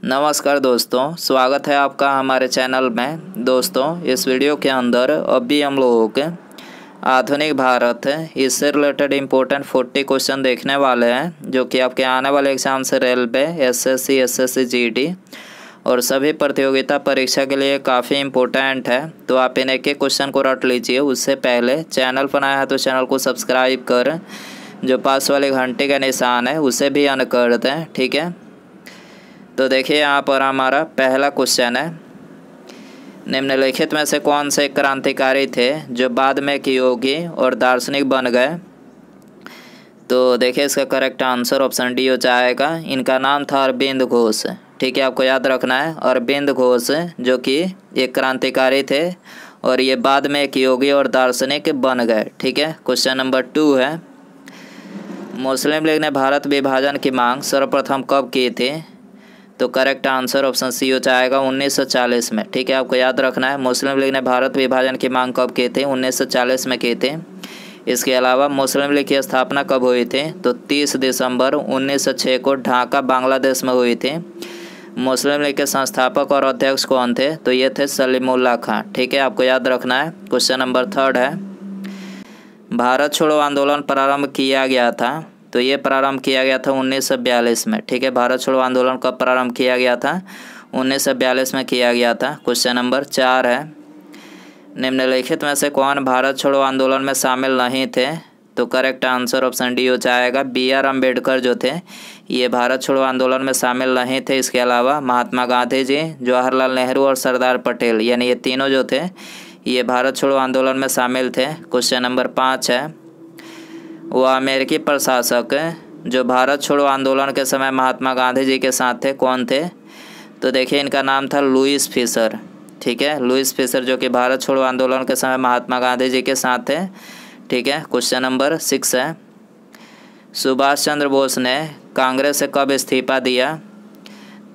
नमस्कार दोस्तों, स्वागत है आपका हमारे चैनल में। दोस्तों, इस वीडियो के अंदर अभी हम लोग आधुनिक भारत इससे रिलेटेड इम्पोर्टेंट 40 क्वेश्चन देखने वाले हैं, जो कि आपके आने वाले एग्जाम से रेलवे, एसएससी, जीडी और सभी प्रतियोगिता परीक्षा के लिए काफ़ी इम्पोर्टेंट है। तो आप इन एक एक क्वेश्चन को रट लीजिए। उससे पहले चैनल पर आया है तो चैनल को सब्सक्राइब कर जो पास वाले घंटे का निशान है उसे भी ऑन कर दें, ठीक है। तो देखिए, यहाँ पर हमारा पहला क्वेश्चन है, निम्नलिखित में से कौन से क्रांतिकारी थे जो बाद में एक योगी और दार्शनिक बन गए। तो देखिए, इसका करेक्ट आंसर ऑप्शन डी हो जाएगा। इनका नाम था अरविंद घोष, ठीक है। आपको याद रखना है, अरविंद घोष जो कि एक क्रांतिकारी थे और ये बाद में एक योगी और दार्शनिक बन गए, ठीक है। क्वेश्चन नंबर 2 है, मुस्लिम लीग ने भारत विभाजन की मांग सर्वप्रथम कब की थी। तो करेक्ट आंसर ऑप्शन सी हो जाएगा 1940 में, ठीक है। आपको याद रखना है, मुस्लिम लीग ने भारत विभाजन की मांग कब की थी, 1940 में की थी। इसके अलावा मुस्लिम लीग की स्थापना कब हुई थी, तो 30 दिसंबर 1906 को ढाका बांग्लादेश में हुई थी। मुस्लिम लीग के संस्थापक और अध्यक्ष कौन थे, तो ये थे सलीमुल्लाह खां, ठीक है। आपको याद रखना है। क्वेश्चन नंबर 3 है, भारत छोड़ो आंदोलन प्रारंभ किया गया था। तो ये प्रारंभ किया गया था 1942 में, ठीक है। भारत छोड़ो आंदोलन कब प्रारंभ किया गया था, 1942 में किया गया था। क्वेश्चन नंबर 4 है, निम्नलिखित में से कौन भारत छोड़ो आंदोलन में शामिल नहीं थे। तो करेक्ट आंसर ऑप्शन डी हो जाएगा। BR अम्बेडकर जो थे ये भारत छोड़ो आंदोलन में शामिल नहीं थे। इसके अलावा महात्मा गांधी जी, जवाहरलाल नेहरू और सरदार पटेल, यानी ये तीनों जो थे ये भारत छोड़ो आंदोलन में शामिल थे। क्वेश्चन नंबर 5 है, वह अमेरिकी प्रशासक जो भारत छोड़ो आंदोलन के समय महात्मा गांधी जी के साथ थे कौन थे। तो देखिए, इनका नाम था लुईस फिशर, ठीक है। लुईस फिशर जो कि भारत छोड़ो आंदोलन के समय महात्मा गांधी जी के साथ थे, ठीक है। क्वेश्चन नंबर 6 है, सुभाष चंद्र बोस ने कांग्रेस से कब इस्तीफा दिया।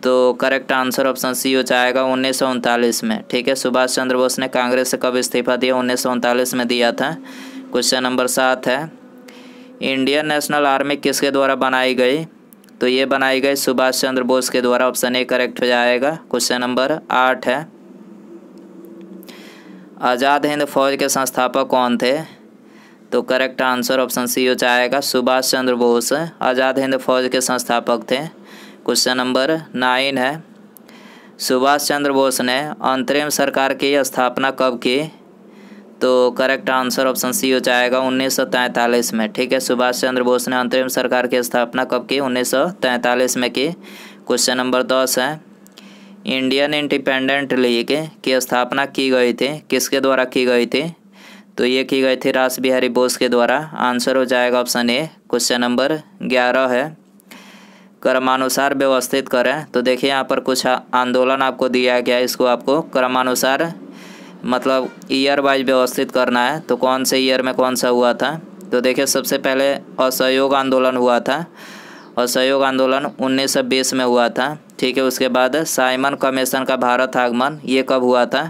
तो करेक्ट आंसर ऑप्शन सी हो जाएगा 1939 में, ठीक है। सुभाष चंद्र बोस ने कांग्रेस से कब इस्तीफा दिया, 1939 में दिया था। क्वेश्चन नंबर 7 है, इंडियन नेशनल आर्मी किसके द्वारा बनाई गई। तो ये बनाई गई सुभाष चंद्र बोस के द्वारा। ऑप्शन ए करेक्ट हो जाएगा। क्वेश्चन नंबर 8 है, आज़ाद हिंद फौज के संस्थापक कौन थे। तो करेक्ट आंसर ऑप्शन सी हो जाएगा, सुभाष चंद्र बोस आज़ाद हिंद फौज के संस्थापक थे। क्वेश्चन नंबर 9 है, सुभाष चंद्र बोस ने अंतरिम सरकार की स्थापना कब की। तो करेक्ट आंसर ऑप्शन सी हो जाएगा 1943 में, ठीक है। सुभाष चंद्र बोस ने अंतरिम सरकार की स्थापना कब की, 1943 में की। क्वेश्चन नंबर 10 है, इंडियन इंडिपेंडेंट लीग की स्थापना की गई थी, किसके द्वारा की गई थी। तो ये की गई थी रास बिहारी बोस के द्वारा। आंसर हो जाएगा ऑप्शन ए। क्वेश्चन नंबर 11 है, क्रमानुसार व्यवस्थित करें। तो देखिए, यहाँ पर कुछ आंदोलन आपको दिया गया है, इसको आपको क्रमानुसार मतलब ईयर वाइज व्यवस्थित करना है। तो कौन से ईयर में कौन सा हुआ था। तो देखिए, सबसे पहले असहयोग आंदोलन हुआ था। असहयोग आंदोलन 1920 में हुआ था, ठीक है। उसके बाद साइमन कमीशन का भारत आगमन ये कब हुआ था।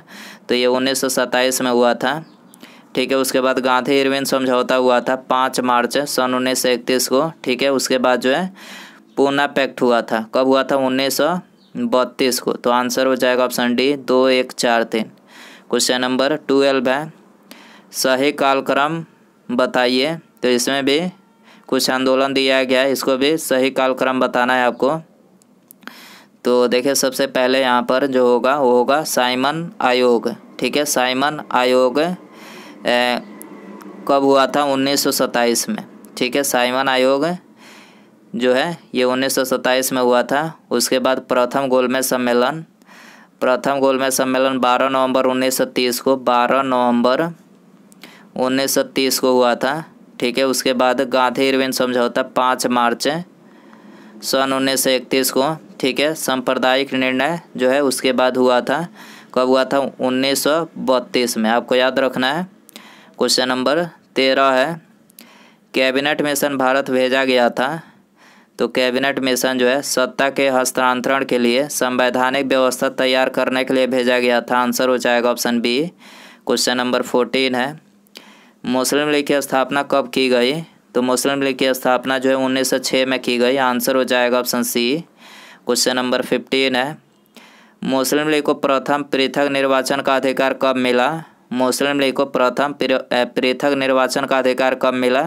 तो ये 1927 में हुआ था, ठीक है। उसके बाद गांधी इरविन समझौता हुआ था 5 मार्च सन 1931 को, ठीक है। उसके बाद जो है पूना पैक्ट हुआ था, कब हुआ था, 1932 को। तो आंसर हो जाएगा ऑप्शन डी 2, 1, 4, 3। क्वेश्चन नंबर 12 है, सही कालक्रम बताइए। तो इसमें भी कुछ आंदोलन दिया गया है, इसको भी सही कालक्रम बताना है आपको। तो देखिए, सबसे पहले यहाँ पर जो होगा वो होगा साइमन आयोग, ठीक है। साइमन आयोग कब हुआ था, 1927 में, ठीक है। साइमन आयोग जो है ये 1927 में हुआ था। उसके बाद प्रथम गोलमेज सम्मेलन 12 नवंबर 1930 को, 12 नवंबर 1930 को हुआ था, ठीक है। उसके बाद गांधी इरविन समझौता 5 मार्च सन 1931 को, ठीक है। सांप्रदायिक निर्णय जो है उसके बाद हुआ था, कब हुआ था, 1932 में, आपको याद रखना है। क्वेश्चन नंबर 13 है, कैबिनेट मिशन भारत भेजा गया था। तो कैबिनेट मिशन जो है सत्ता के हस्तांतरण के लिए संवैधानिक व्यवस्था तैयार करने के लिए भेजा गया था। आंसर हो जाएगा ऑप्शन बी। क्वेश्चन नंबर 14 है, मुस्लिम लीग की स्थापना कब की गई। तो मुस्लिम लीग की स्थापना जो है 1906 में की गई। आंसर हो जाएगा ऑप्शन सी क्वेश्चन नंबर 15 है, मुस्लिम लीग को प्रथम पृथक निर्वाचन का अधिकार कब मिला? मुस्लिम लीग को प्रथम पृथक निर्वाचन का अधिकार कब मिला?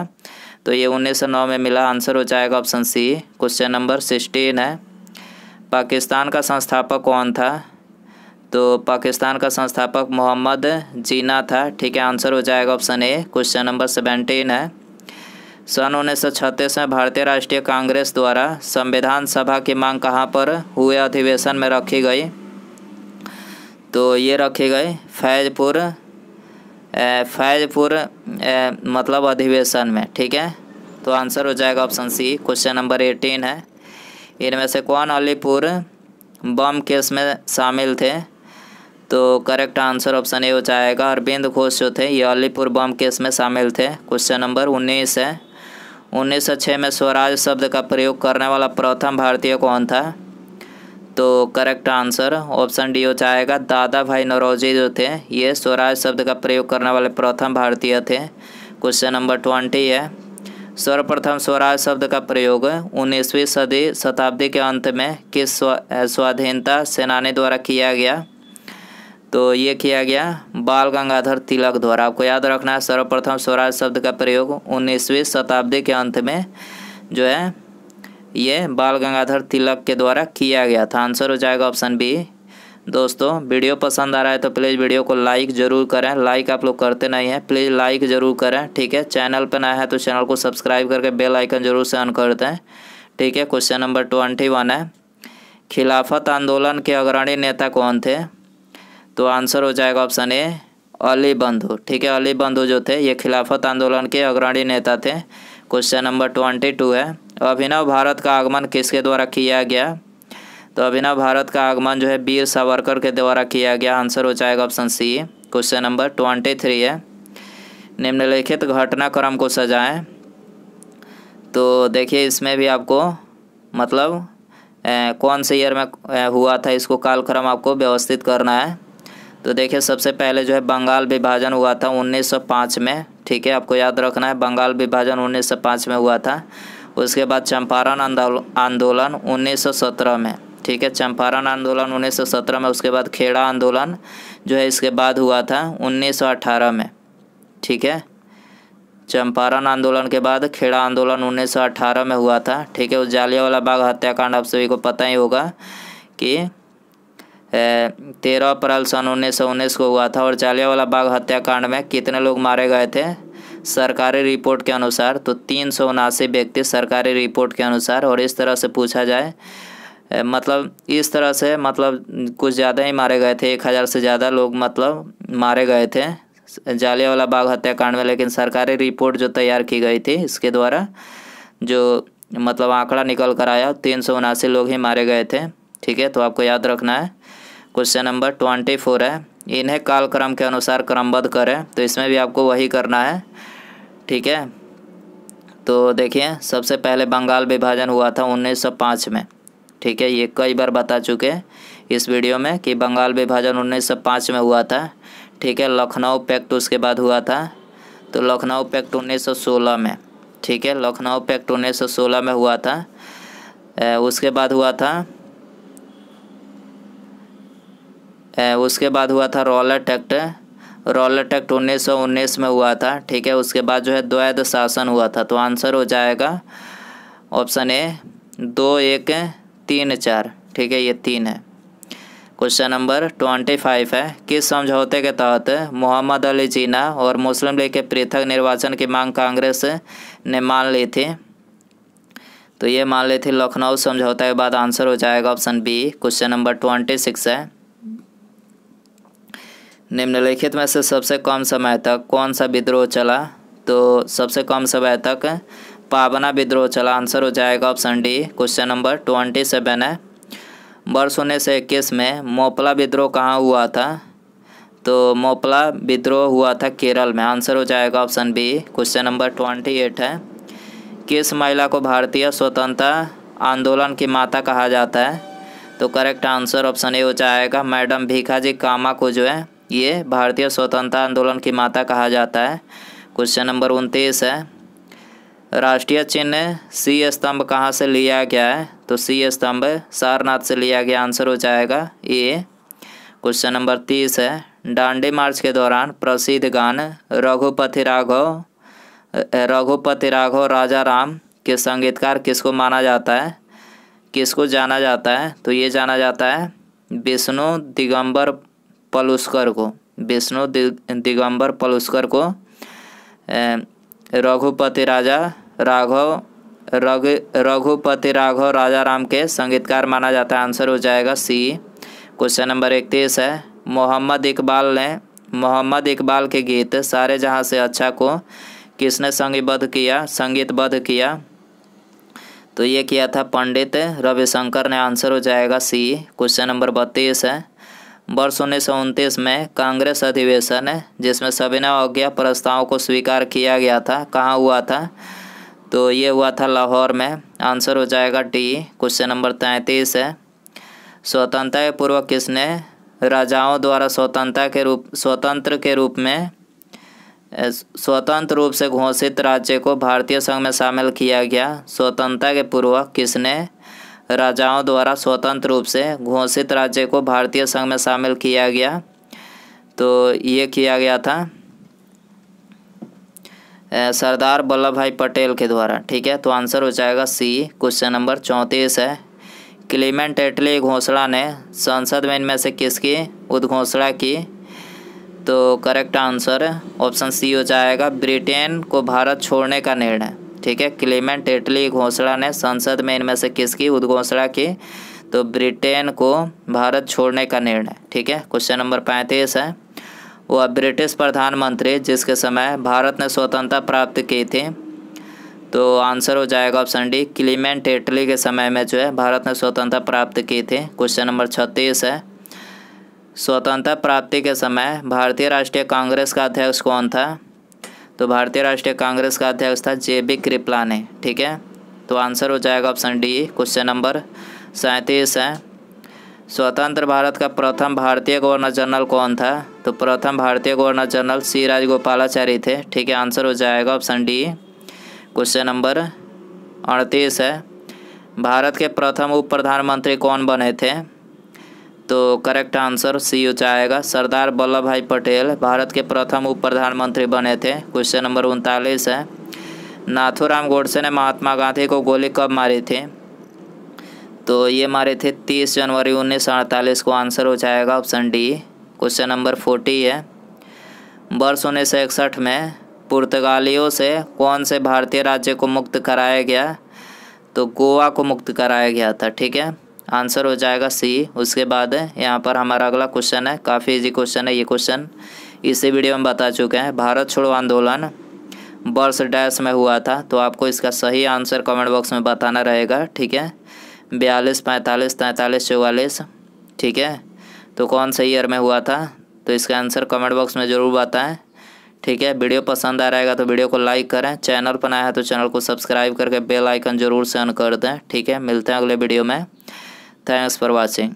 तो ये 1909 में मिला। आंसर हो जाएगा ऑप्शन सी। क्वेश्चन नंबर 16 है, पाकिस्तान का संस्थापक कौन था? तो पाकिस्तान का संस्थापक मोहम्मद जीना था। ठीक है, आंसर हो जाएगा ऑप्शन ए। क्वेश्चन नंबर 17 है, सन 1936 में भारतीय राष्ट्रीय कांग्रेस द्वारा संविधान सभा की मांग कहाँ पर हुए अधिवेशन में रखी गई? तो ये रखी गई फैजपुर मतलब अधिवेशन में। ठीक है, तो आंसर हो जाएगा ऑप्शन सी। क्वेश्चन नंबर 18 है, इनमें से कौन अलीपुर बम केस में शामिल थे? तो करेक्ट आंसर ऑप्शन ए हो जाएगा। अरविंद घोष जो थे ये अलीपुर बम केस में शामिल थे। क्वेश्चन नंबर 19 है, 1906 में स्वराज शब्द का प्रयोग करने वाला प्रथम भारतीय कौन था? तो करेक्ट आंसर ऑप्शन डी हो जाएगा। दादा भाई नौरोजी जो थे ये स्वराज शब्द का प्रयोग करने वाले प्रथम भारतीय थे। क्वेश्चन नंबर 20 है, सर्वप्रथम स्वराज शब्द का प्रयोग 19वीं शताब्दी के अंत में किस स्वाधीनता सेनानी द्वारा किया गया? तो ये किया गया बाल गंगाधर तिलक द्वारा। आपको याद रखना है, सर्वप्रथम स्वराज शब्द का प्रयोग 19वीं शताब्दी के अंत में जो है ये बाल गंगाधर तिलक के द्वारा किया गया था। आंसर हो जाएगा ऑप्शन बी। दोस्तों वीडियो पसंद आ रहा है तो प्लीज़ वीडियो को लाइक ज़रूर करें। लाइक आप लोग करते नहीं हैं, प्लीज़ लाइक ज़रूर करें। ठीक है, चैनल पर नया है तो चैनल को सब्सक्राइब करके बेल आइकन जरूर से ऑन कर दें। ठीक है, क्वेश्चन नंबर 21 है, खिलाफत आंदोलन के अग्रणी नेता कौन थे? तो आंसर हो जाएगा ऑप्शन ए अली बंधु। ठीक है, अली बंधु जो थे ये खिलाफत आंदोलन के अग्रणी नेता थे। क्वेश्चन नंबर 22 है, अभिनव भारत का आगमन किसके द्वारा किया गया? तो अभिनव भारत का आगमन जो है वीर सावरकर के द्वारा किया गया। आंसर हो जाएगा ऑप्शन सी। क्वेश्चन नंबर 23 है, निम्नलिखित घटनाक्रम को सजाएं। तो देखिए इसमें भी आपको मतलब कौन से ईयर में हुआ था इसको कालक्रम आपको व्यवस्थित करना है। तो देखिए सबसे पहले जो है बंगाल विभाजन हुआ था 1905 में। ठीक है, आपको याद रखना है बंगाल विभाजन 1905 में हुआ था। उसके बाद चंपारण आंदोलन 1917 में। ठीक है, चंपारण आंदोलन 1917 में। उसके बाद खेड़ा आंदोलन जो है इसके बाद हुआ था 1918 में। ठीक है, चंपारण आंदोलन के बाद खेड़ा आंदोलन 1918 में हुआ था। ठीक है, उस जालियांवाला बाग हत्याकांड आप सभी को पता ही होगा कि 13 अप्रैल सन 1919 को हुआ था। और जालियांवाला बाग हत्याकांड में कितने लोग मारे गए थे सरकारी रिपोर्ट के अनुसार? तो 379 व्यक्ति सरकारी रिपोर्ट के अनुसार। और इस तरह से पूछा जाए मतलब इस तरह से मतलब कुछ ज़्यादा ही मारे गए थे, 1000 से ज़्यादा लोग मतलब मारे गए थे जालियांवाला बाग हत्याकांड में। लेकिन सरकारी रिपोर्ट जो तैयार की गई थी इसके द्वारा जो मतलब आंकड़ा निकल कर आया 379 लोग ही मारे गए थे। ठीक है, तो आपको याद रखना है। क्वेश्चन नंबर 24 है, इन्हें कालक्रम के अनुसार क्रमबद्ध करें। तो इसमें भी आपको वही करना है। ठीक है, तो देखिए सबसे पहले बंगाल विभाजन हुआ था 1905 में। ठीक है, ये कई बार बता चुके इस वीडियो में कि बंगाल विभाजन 1905 में हुआ था। ठीक है, लखनऊ पैक्ट उसके बाद हुआ था। तो लखनऊ पैक्ट 1916 में। ठीक है, लखनऊ पैक्ट 1916 में हुआ था। उसके बाद हुआ था रॉलेट एक्ट। रॉलेट एक्ट 1919 में हुआ था। ठीक है, उसके बाद जो है द्वैध शासन हुआ था। तो आंसर हो जाएगा ऑप्शन ए 2, 1, 3, 4। ठीक है, ये 3 है। क्वेश्चन नंबर 25 है, किस समझौते के तहत मोहम्मद अली जिन्ना और मुस्लिम लीग के पृथक निर्वाचन की मांग कांग्रेस ने मान ली थी? तो ये मान ली थी लखनऊ समझौता के बाद। आंसर हो जाएगा ऑप्शन बी। क्वेश्चन नंबर 26 है, निम्नलिखित में से सबसे कम समय तक कौन सा विद्रोह चला? तो सबसे कम समय तक पाबना विद्रोह चला। आंसर हो जाएगा ऑप्शन डी। क्वेश्चन नंबर 27 है, वर्ष 1921 में मोपला विद्रोह कहाँ हुआ था? तो मोपला विद्रोह हुआ था केरल में। आंसर हो जाएगा ऑप्शन बी। क्वेश्चन नंबर 28 है, किस महिला को भारतीय स्वतंत्रता आंदोलन की माता कहा जाता है? तो करेक्ट आंसर ऑप्शन ए हो जाएगा। मैडम भीखाजी कामा को जो है ये भारतीय स्वतंत्रता आंदोलन की माता कहा जाता है। क्वेश्चन नंबर 29 है, राष्ट्रीय चिन्ह सी स्तंभ कहाँ से लिया गया है? तो सी स्तंभ सारनाथ से लिया गया, आंसर हो जाएगा ए। क्वेश्चन नंबर 30 है, दांडी मार्च के दौरान प्रसिद्ध गान रघुपति राघव राजा राम के संगीतकार किसको माना जाता है, किसको जाना जाता है? तो ये जाना जाता है विष्णु दिगंबर पलुस्कर को। विष्णु दिगंबर पलुस्कर को रघुपति राघव राजा राम के संगीतकार माना जाता है, आंसर हो जाएगा सी। क्वेश्चन नंबर 31 है, मोहम्मद इकबाल के गीत सारे जहां से अच्छा को किसने संगीतबद्ध किया? तो ये किया था पंडित रविशंकर ने, आंसर हो जाएगा सी। क्वेश्चन नंबर 32 है, वर्ष 1929 में कांग्रेस अधिवेशन है जिसमें सविनय अवज्ञा प्रस्ताव को स्वीकार किया गया था, कहाँ हुआ था? तो ये हुआ था लाहौर में, आंसर हो जाएगा डी। क्वेश्चन नंबर 33 है, स्वतंत्रता पूर्व किसने राजाओं द्वारा स्वतंत्र रूप से घोषित राज्य को भारतीय संघ में शामिल किया गया? स्वतंत्रता के पूर्व किसने राजाओं द्वारा स्वतंत्र रूप से घोषित राज्य को भारतीय संघ में शामिल किया गया? तो ये किया गया था सरदार वल्लभ भाई पटेल के द्वारा, ठीक है। तो आंसर हो जाएगा सी। क्वेश्चन नंबर 34 है, क्लीमेंट एटली घोषणा ने संसद में इनमें से किसकी उद्घोषणा की? तो करेक्ट आंसर ऑप्शन सी हो जाएगा, ब्रिटेन को भारत छोड़ने का निर्णय, ठीक है। क्लीमेंट एटली घोषणा ने संसद में इनमें से किसकी उद्घोषणा की? तो ब्रिटेन को भारत छोड़ने का निर्णय, ठीक है। क्वेश्चन नंबर 35 है, वह ब्रिटिश प्रधानमंत्री जिसके समय भारत ने स्वतंत्रता प्राप्त की थी? तो आंसर हो जाएगा ऑप्शन डी, क्लीमेंट एटली के समय में जो है भारत ने स्वतंत्रता प्राप्त की थी। क्वेश्चन नंबर 36 है, स्वतंत्रता प्राप्ति के समय भारतीय राष्ट्रीय कांग्रेस का अध्यक्ष कौन था? तो भारतीय राष्ट्रीय कांग्रेस का अध्यक्ष था जे.बी. कृपलानी, ठीक है। तो आंसर हो जाएगा ऑप्शन डी। क्वेश्चन नंबर 37 है, स्वतंत्र भारत का प्रथम भारतीय गवर्नर जनरल कौन था? तो प्रथम भारतीय गवर्नर जनरल सी राजगोपालाचारी थे, ठीक है। आंसर हो जाएगा ऑप्शन डी। क्वेश्चन नंबर 38 है, भारत के प्रथम उप प्रधानमंत्री कौन बने थे? तो करेक्ट आंसर सी हो जाएगा, सरदार वल्लभ भाई पटेल भारत के प्रथम उप प्रधानमंत्री बने थे। क्वेश्चन नंबर 39 है, नाथूराम गोडसे ने महात्मा गांधी को गोली कब मारी थी? तो ये मारे थे 30 जनवरी 1948 को, आंसर हो जाएगा ऑप्शन डी। क्वेश्चन नंबर 40 है, वर्ष 1961 में पुर्तगालियों से कौन से भारतीय राज्य को मुक्त कराया गया? तो गोवा को मुक्त कराया गया था, ठीक है। आंसर हो जाएगा सी। उसके बाद यहाँ पर हमारा अगला क्वेश्चन है, काफ़ी इजी क्वेश्चन है ये क्वेश्चन, इसी वीडियो में बता चुके हैं। भारत छोड़ो आंदोलन वर्ष डैश में हुआ था? तो आपको इसका सही आंसर कमेंट बॉक्स में बताना रहेगा, ठीक है। 42, 45, 43, 44, ठीक है। तो कौन सा ईयर में हुआ था? तो इसका आंसर कमेंट बॉक्स में ज़रूर बताएं, ठीक है। वीडियो पसंद आ रहेगा तो वीडियो को लाइक करें, चैनल पर नया है तो चैनल को सब्सक्राइब करके बेल आइकन जरूर से ऑन कर दें, ठीक है। मिलते हैं अगले वीडियो में। Thanks for watching.